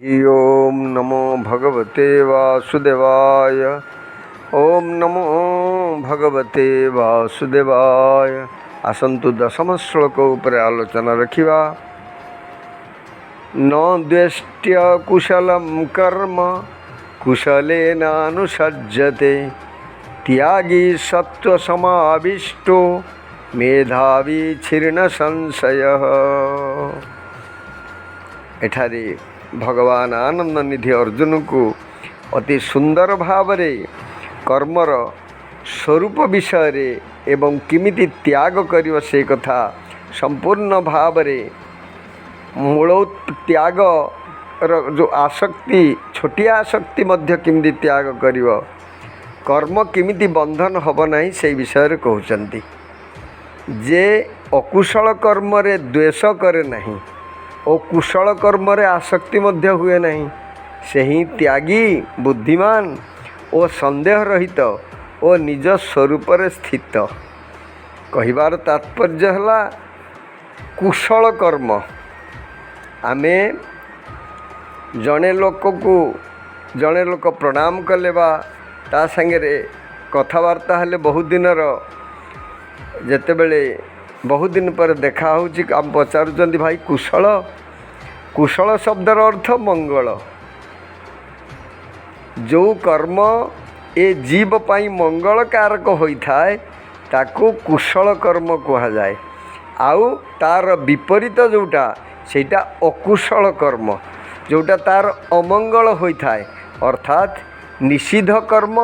ओम नमो भगवते वासुदेवाय। ओम नमो भगवते वासुदेवाय। आसंतु दशम श्लोक उपर आलोचना रखिबा। न द्वेष्ट्य कुशलम कर्म कुशलेनानुसज्जते त्यागी सत्व समाविष्टो मेधावी क्षीर्ण संशयः। एठारे भगवान आनंद निधि अर्जुन को अति सुंदर भावरे कर्मर स्वरूप विषय एवं किमिति त्याग करिव से कथा संपूर्ण भावरे मूल त्याग जो आसक्ति छोटिया आसक्ति मध्य किमिति त्याग करिव कर्म किमिति बंधन हब नहीं से विषय कहउचंती। जे अकुशल कर्म रे द्वेष करे नहीं और कुशल कर्म रे आसक्ति मध्य हुए नहीं से ही त्यागी बुद्धिमान और संदेह रहित और निज स्वरूप रे स्थित। कहिबार तात्पर्य है कुशल कर्म। आमे जड़े लोक प्रणाम कले बा ता संगे कथबार्ता हेले बहुत दिन जेतेबेले बहुत दिन पर देखा होची आम पचारुचंदी भाई कुशल कुशल शब्दर अर्थ मंगल। जो कर्म ए जीव पाई मंगल कारक होता है ताकू कुशल कर्म कहा जाए। आउ तार विपरीत जोटा सेटा अकुशल कर्म जोटा तार अमंगल होता है अर्थात निषिद्ध कर्म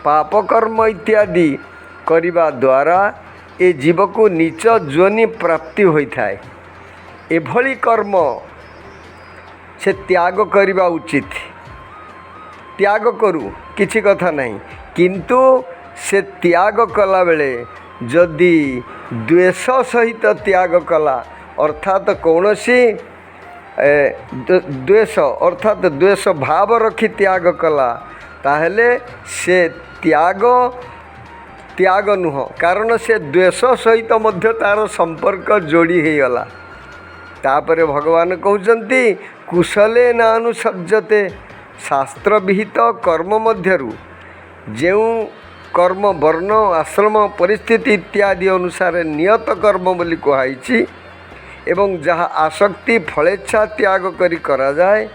पाप कर्म इत्यादि करिबा द्वारा ए जीव को नीच जोनि प्राप्ति होता है। एभली कर्म से त्याग करिबा उचित। त्याग करू किछि कथा नहीं किंतु से त्याग कला बेले जदि द्वेष सहित त्याग कला अर्थात कौनसी द्वेष अर्थात द्वेष भाव रखी त्याग कला ताहले से त्याग नुह कारण से द्वेष सहित मध्य तार संपर्क जोड़ी हो गला। तापरे भगवान कहउचंती कुशले नानुसज्जते शास्त्र विहित कर्म मध्यरु जेउ कर्म वर्ण आश्रम परिस्थिति इत्यादि अनुसार नियत कर्म बोली कहाइछि एवं जहाँ आसक्ति फलेच्छा त्याग करी करा जाए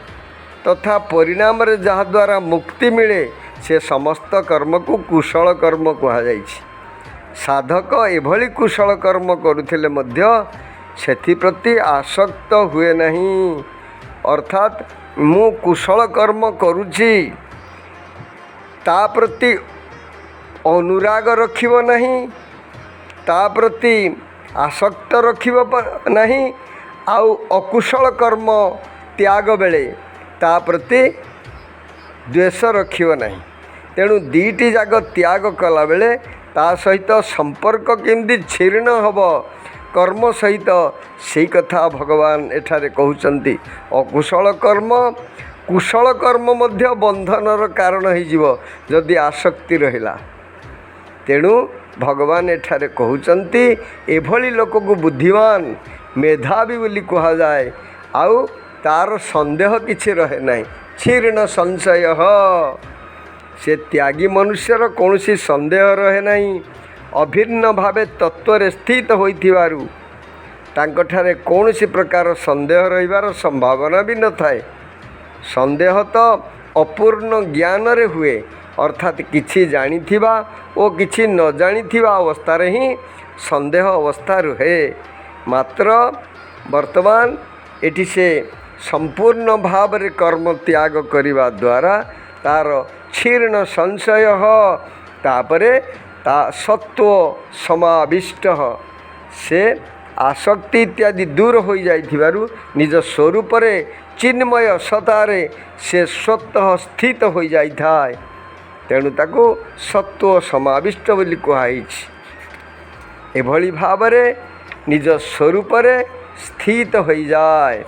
तथा परिणाम रे जहाँ द्वारा मुक्ति मिले से समस्त कर्म को कुशल कर्म कहा जाइछि। साधक एभली कुशल कर्म करुथिले मध्य सेथिप्रति आसक्त हुए नहीं अर्थात मु कुशल कर्म करुछि ता प्रति अनुराग रखिब नहीं ता प्रति आसक्त रखिब नहीं आउ अकुशल कर्म त्याग बेले ता प्रति द्वेष रखिब नहीं। तेणु दीटी जाक त्याग कला बेले ता सहित संपर्क केमती क्षीर्ण हब कर्म सहित से कथा भगवान एठारे कहउचंती। अकुशल कर्म कुशल कर्म मध्य बंधनर कारण हो जदि आसक्ति रहिला। तेणु भगवान एठारे कहउचंती एभली लोक को बुद्धिमान मेधावी बोली कहा जाए आउ तार संदेह किछि रहे नहीं क्षीर्ण संशय से त्यागी मनुष्यर कौनसी संदेह रहे नहीं अभिन्न भावे तत्व स्थित होइथिबारु तांकठारे कौनसी प्रकार संदेह रहिबार संभावना भी न थाए। संदेह तो अपूर्ण ज्ञान रे हुए अर्थात किछि जानिथिबा ओ किछि न जानिथिबा अवस्था रे ही संदेह अवस्था रुहे। मात्र वर्तमान एठी से संपूर्ण भाव रे कर्म त्याग करिबा द्वारा तार क्षीर्ण संशय तापरे ता सत्व समाविष्ट से आसक्ति इत्यादि दूर हो जाइथिबारु निज स्वरूप रे चिन्मय सतारे से स्वतः स्थित हो जाइथाय। तेणु ताको सत्व समाविष्ट बोली कहाइछि। एभली भावरे निज स्वरूप रे स्थित हो जाए।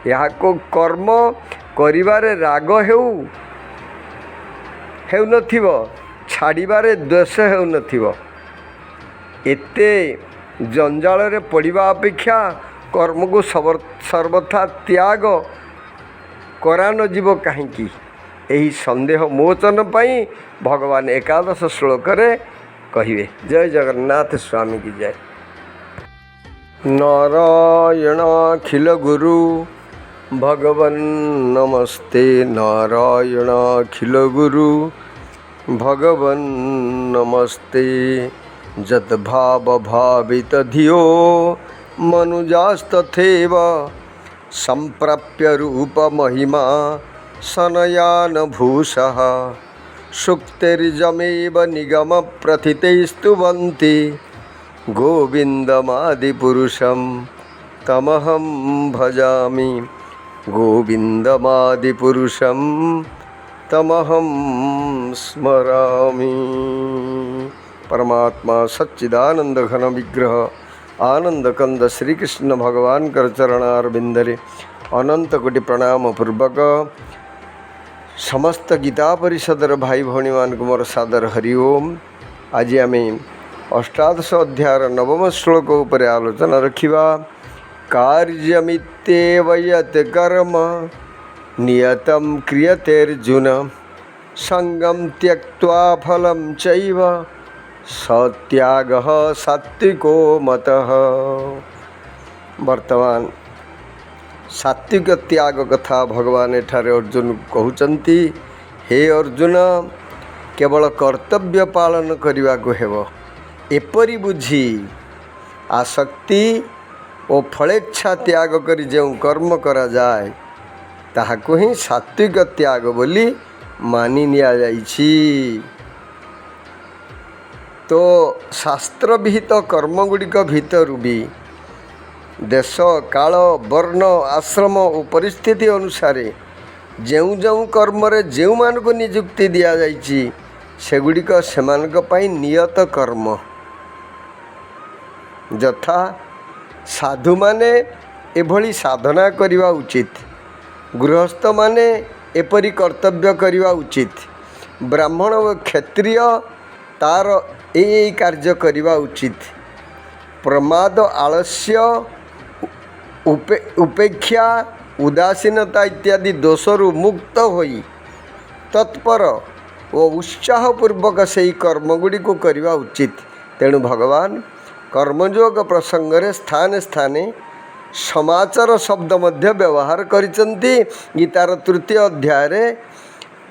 यहाँ को कर्म करिबारे राग हेउ नथिबो छाड़िबारे द्वेष हेउ नथिबो। एते जंजाल रे पड़िबा अपेक्षा कर्म को सर्वथा त्याग करा न जीव कहीं यही सन्देह मोचन पाई भगवान एकादश श्लोक कहिए। जय जगन्नाथ स्वामी की जय। नारायण अखिल गुरु भगवन् नमस्ते, नारायण अखिल गुरु भगवन् नमस्ते। यद्भाव भावित धियो मनुजास्तथैव संप्राप्य रूप महिमा सनयान भूषः। सुक्तिर्जमेव निगम प्रथितैस्तुवन्ति गोविन्दमादिपुरुषं तमहं भजामि, गोविन्दमादिपुरुषं तमहं स्मरामि। परमात्मा सच्चिदानंद घन विग्रह आनंद कंद श्री कृष्ण भगवान कर चरणारविंदरे अनंत कोटि प्रणाम पूर्वक समस्त गीता परिषदर भाई भौणी मान मोर सादर हरिओम। आज आम अष्टादश अध्यायर नवम श्लोक उपर आलोचना रखिबा। कार्यमित्येव यत् कर्म नियतं क्रियतेऽर्जुन संगं त्यक्त्वा फलं चैव सत्यागः सात्विको मतः। वर्तमान सात्विक त्याग कथा भगवान एठारे अर्जुन कहउचंती। हे अर्जुन, केवल कर्तव्य पालन करने को हेब, एपरी बुझी आसक्ति और फलेच्छा त्याग करी जो कर्म करा जाए ताहाको ही सात्विक त्याग बोली मानि निया जाइछि। तो शास्त्र विहित कर्म गुड़िक भितर भी देश काल वर्ण आश्रम और परिस्थिति अनुसार जो जो कर्म जो मान को नियुक्ति दि जाइछि सेगुड़िक सेमानक पई नियत कर्म। यथा साधु माने एभली साधना करिवा उचित, गृहस्थ माने एपरी कर्तव्य करिवा उचित, ब्राह्मण व क्षत्रिय तार यही कार्य करिवा उचित। प्रमाद आलस्य उपेक्षा उदासीनता इत्यादि दोषरु मुक्त होई तत्पर व उत्साहपूर्वक से कर्मगुड़ी को करवा उचित। तेणु भगवान कर्मयोग प्रसंग रे स्थाने स्थाने समाचार शब्द मध्य व्यवहार करिसंती। गीतार तृतीय अध्याय रे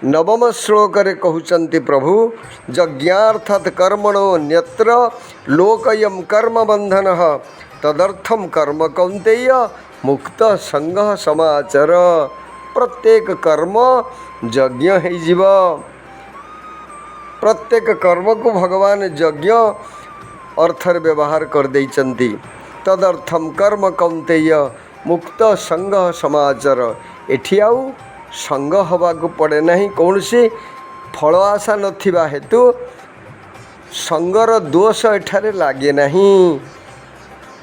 नवम श्लोक रे कहउचंती प्रभु यज्ञार्थात् कर्मणो न्यत्र लोकयं कर्म बंधनः तदर्थम कर्म कौन्तेय मुक्त संग समाचार। प्रत्येक कर्म यज्ञ हो जीव, प्रत्येक कर्म को भगवान यज्ञ अर्थर व्यवहार कर देइचंती। तदर्थम कर्म कौन्तेय मुक्त संग समाचार। एठी आउ संग हवा को पड़े नहीं, कौन सी फल आशा नथिबा हेतु संगर दोष एठारे लागे नहीं।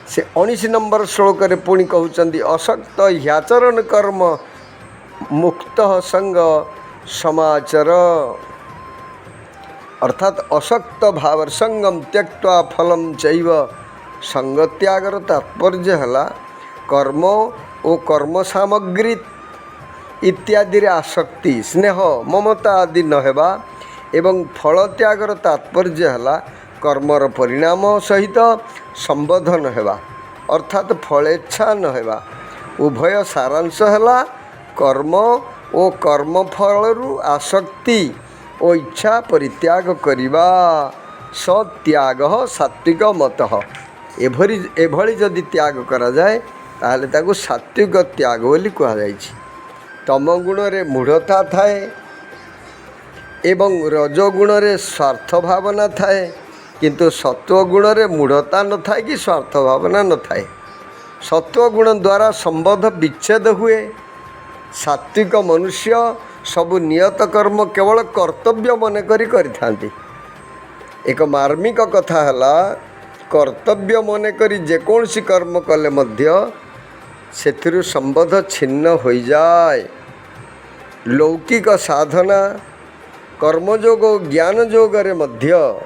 से 19 नंबर श्लोक रे पुणी कहउचंती असक्त ह्याचरण कर्म मुक्त संग समाचार। अर्थात असक्त भाव संगम त्यक्त्वा फलम चैव। संग त्यागर तात्पर्य है कर्म और कर्म सामग्री इत्यादि आसक्ति स्नेह ममता आदि नहेबा एवं फल त्यागर तात्पर्य है कर्मर परिणाम सहित संबोध नहेबा अर्थात फलेच्छा नहेबा। उभय सारांश है कर्म और कर्मफलु आसक्ति और इच्छा परित्याग करिबा। सत्याग सात्विक मतः। एभली जदि त्याग करा जाए ताहले ताकू सात्विक त्याग बोली कहा जाइछि। तम गुण रे मूढ़ता थाए एवं रजगुण रे स्वार्थ भावना थाए, किंतु सत्व गुण रे मूढ़ता न थाए कि स्वार्थ भावना न थाए। सत्व गुण द्वारा संबंध विच्छेद हुए। सात्विक मनुष्य सबु नियत कर्म केवल कर्तव्य मन करी थांती। एक मार्मिक कथा है कर्तव्य मन करी जेकोसी कर्म कले मध्य सेथिरु संबंध छिन्न हो जाए। लौकिक साधना कर्मयोग ज्ञान योग रे मध्य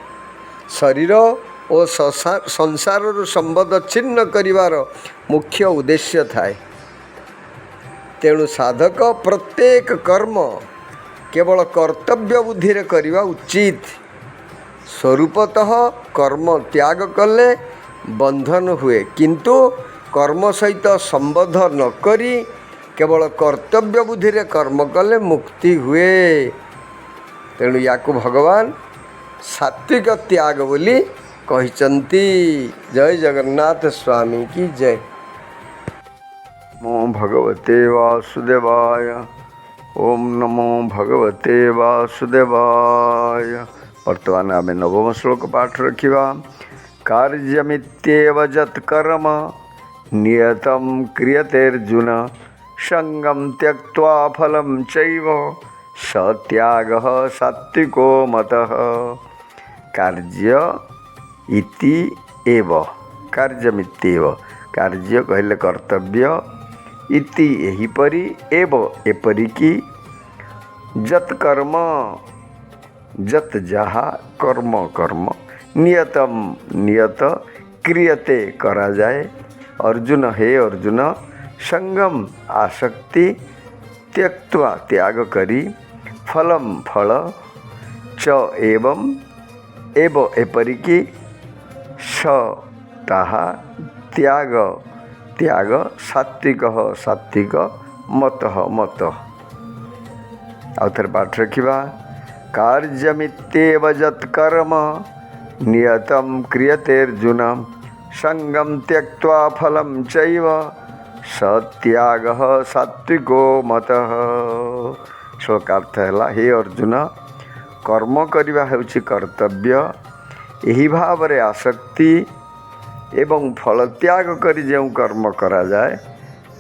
शरीर और संसार संबंध छिन्न करिवार मुख्य उद्देश्य थाए। तेणु साधक प्रत्येक कर्म केवल कर्तव्य बुद्धि रे करिवा उचित। स्वरूपतः कर्म त्याग कले बंधन हुए, किंतु कर्म सहित संबद्ध न करी केवल कर्तव्य बुद्धि रे कर्म कले मुक्ति हुए। तेणु याकू भगवान सात्विक त्याग बोली कहिचंती। जय जगन्नाथ स्वामी की जय। नमो भगवते वासुदेवाय। ओम नमो भगवते वासुदेवाय। वर्तमान आम नवम श्लोक पाठ रखा। कार्यमित्येव यत्कर्म नियतं क्रियतेऽर्जुन संगं त्यक्त्वा फलं चैव सत्यागः सात्विको मतः। कार्य इति एव, कार्यमित्येव, कार्य कहले कर्तव्य, इति एहिपरि, एव एपरिकी, जत कर्म जत जहा कर्म कर्म, नियतम नियत, क्रियते करा जाए, अर्जुन हे अर्जुन, संगम आसक्ति, त्यक्त्वा त्याग करी, फलम फल, च एवं एव एपरिकी, स ताहा, त्याग त्याग, सात्विक सात्विक, मत मत। आउ थे पाठ रखा। कार्यमित्येव यत्कर्म नियतं क्रियतेऽर्जुन संगं त्यक्त्वा फलं चैव सत्यागः सात्विको मतः। श्लोकार्थ है, हे अर्जुन, कर्म करवा हेउछि कर्तव्य, एही भाव रे आसक्ति एवं फल त्याग करी जो कर्म करा जाए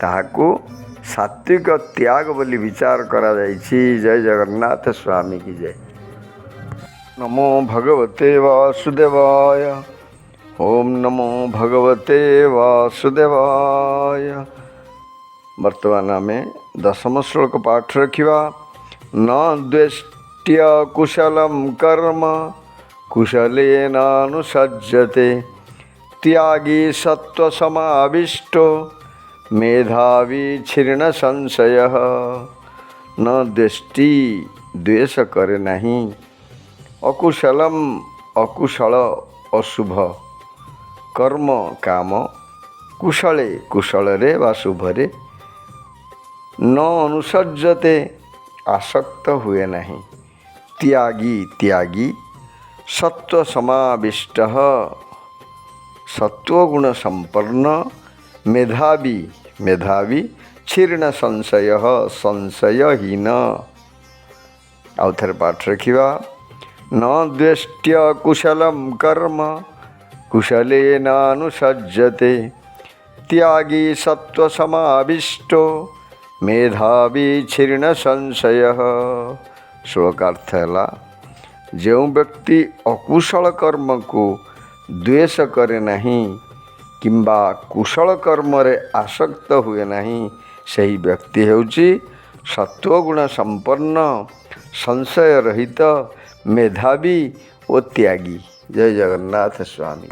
ताहाकू सात्विक त्याग बोली विचार करा जाइछि। जय जगन्नाथ स्वामी की जय। नमो भगवते वासुदेवाय। ओम नमो भगवते वासुदेवाय। वर्तमान में दशम श्लोक पाठ रखा। न द्वेष्ट्य कुशलं कर्म कुशलेनानुसज्जते त्यागी सत्वसमाविष्टो मेधावी क्षीर्ण संशय। न द्वेष्टि, द्वेष करे नहीं, अकुशलम अकुशल अशुभ, कर्म काम, कुशले कुशलरे वा शुभरे, न अनुसज्जते आसक्त हुए नहीं, त्यागी त्यागी, सत्व समाविष्ट सत्वगुण संपन्न, मेधावी मेधावी, क्षीर्ण संशय संशयहीन। आउ थे पाठ रखा। न द्वेष्ट्य कुशलं कर्म कुशलेनानुसज्जते त्यागी सत्वसमाविष्टो मेधावी क्षीर्ण संशय। श्लोकार्थ है, जो व्यक्ति अकुशल कर्म को द्वेष करे नहीं किंबा कुशल कर्म रे आसक्त हुए नहीं, सही व्यक्ति हेउची सत्वगुण संपन्न, संशय रहित, मेधावी और त्यागी। जय जगन्नाथ स्वामी।